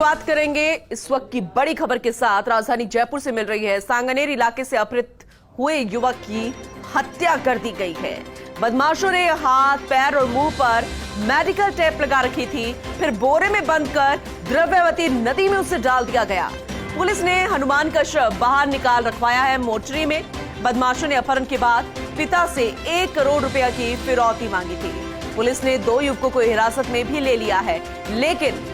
बात करेंगे इस वक्त की बड़ी खबर के साथ। राजधानी जयपुर से मिल रही है। सांगनेर इलाके से अपहृत हुए युवक की हत्या कर दी गई है। बदमाशों ने हाथ, पैर और मुंह पर मेडिकल टेप लगा रखी थी, फिर बोरे में बंद कर द्रव्यवती नदी में उसे डाल दिया गया। पुलिस ने हनुमान का शव बाहर निकाल रखवाया है मोर्चरी में। बदमाशों ने अपहरण के बाद पिता से 1 करोड़ रुपया की फिरौती मांगी थी। पुलिस ने 2 युवकों को हिरासत में भी ले लिया है। लेकिन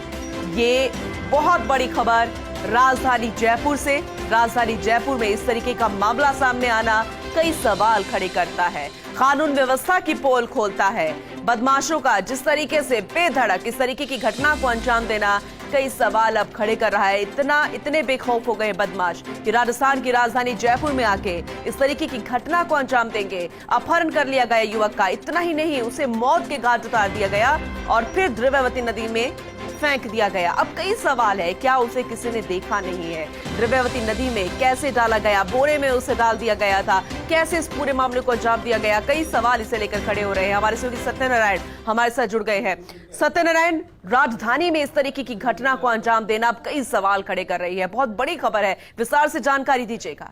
ये बहुत बड़ी खबर राजधानी जयपुर से। राजधानी जयपुर में इस तरीके का मामला सामने आना कई सवाल खड़े करता है, कानून व्यवस्था की पोल खोलता है। बदमाशों का जिस तरीके से बेधड़क इस तरीके की घटना को अंजाम देना कई सवाल अब खड़े कर रहा है। इतने बेखौफ हो गए बदमाश कि राजस्थान की राजधानी जयपुर में आके इस तरीके की घटना को अंजाम देंगे। अपहरण कर लिया गया युवक का, इतना ही नहीं उसे मौत के घाट उतार दिया गया और फिर द्रव्यवती नदी में फेंक दिया गया। अब कई सवाल है, क्या उसे किसी ने देखा नहीं है? द्रव्यवती नदी में कैसे डाला गया? बोरे में उसे डाल दिया गया था? कैसे इस पूरे मामले को अंजाम दिया गया? कई सवाल इसे लेकर खड़े हो रहे हैं। हमारे सहयोगी सत्यनारायण हमारे साथ जुड़ गए हैं। सत्यनारायण, राजधानी में इस तरीके की घटना को अंजाम देना अब कई सवाल खड़े कर रही है। बहुत बड़ी खबर है, विस्तार से जानकारी दीजिएगा।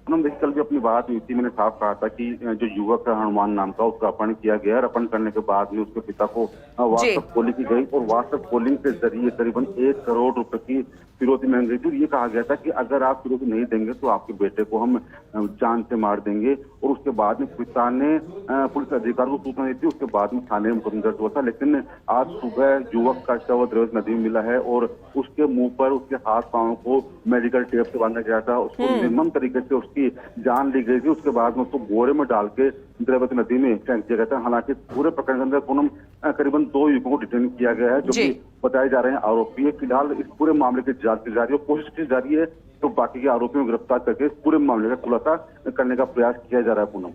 देखिए, कल भी अपनी बात हुई थी, मैंने साफ कहा था कि जो युवक है हनुमान नाम का, उसका अपहरण किया गया और अपहरण करने के बाद में उसके पिता को व्हाट्सएप कॉलिंग की गई और व्हाट्सएप कॉलिंग के जरिए करीबन 1 करोड़ रुपए की फिरौती मांगी गई थी। ये कहा गया था कि अगर आप फिरौती नहीं देंगे तो आपके बेटे को हम जान से मार देंगे। और उसके बाद में पिता ने पुलिस अधिकारी को सूचना दी थी। उसके बाद में थाने में मुकदमा दर्ज हुआ था। लेकिन आज सुबह युवक का शव द्रव्यवती नदी में मिला है और उसके मुंह पर, उसके हाथ पांव को मेडिकल टेप से बांधा गया था। उसको निर्मम तरीके से उसकी जान ली गई थी। उसके बाद में उसको बोरे में डाल के द्रव्यवती नदी में फेंक दिया गया था। हालांकि पूरे प्रकरण के अंदर पूनम करीबन 2 युवकों को डिटेन किया गया है, जो कि बताए जा रहे हैं आरोपी है। फिलहाल इस पूरे मामले की जांच की जा रही है, कोशिश की जा रही है तो बाकी के आरोपियों को गिरफ्तार करके इस पूरे मामले का खुलासा करने का प्रयास किया जा रहा है। पूनम,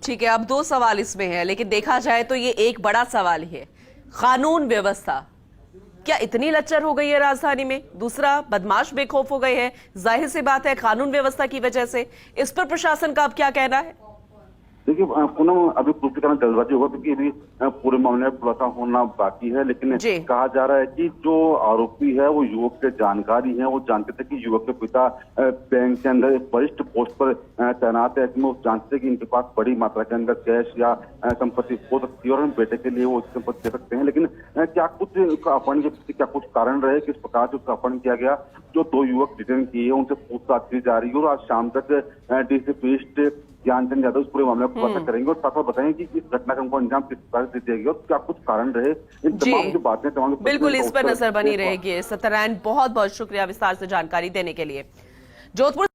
ठीक है, अब 2 सवाल इसमें है, लेकिन देखा जाए तो ये एक बड़ा सवाल है, कानून व्यवस्था क्या इतनी लच्चर हो गई है राजधानी में? दूसरा, बदमाश बेखौफ हो गए हैं। जाहिर सी बात है कानून व्यवस्था की वजह से। इस पर प्रशासन का अब क्या कहना है? देखिए पूनम, अभी पूरी तरह जल्दबाजी होगा क्योंकि अभी पूरे मामले में खुलासा होना बाकी है। लेकिन कहा जा रहा है कि जो आरोपी है वो युवक के जानकारी है। वो जानते थे कि युवक के पिता बैंक के अंदर एक वरिष्ठ पोस्ट पर तैनात है। वो जानते थे कि इनके पास बड़ी मात्रा के अंदर कैश या संपत्ति हो सकती है और बेटे के लिए वो संपत्ति दे सकते हैं। लेकिन क्या कुछ अपहरण के पीछे क्या कुछ कारण रहे, किस प्रकार से उसका अपहरण किया गया? जो 2 युवक डिटेन किए उनसे पूछताछ की जा रही है और आज शाम तक डीसीपी ज्ञानचंद यादव इस पूरे मामले को खुलासा करेंगे और साथ साथ बताएंगे कि इस घटनाक्रम को अंजाम किस प्रकार से दिया गया और क्या कुछ कारण रहे। इन तमाम जो बातें, तमाम बिल्कुल इस पर नजर बनी रहेगी। सत्यनारायण, बहुत बहुत शुक्रिया विस्तार से जानकारी देने के लिए। जोधपुर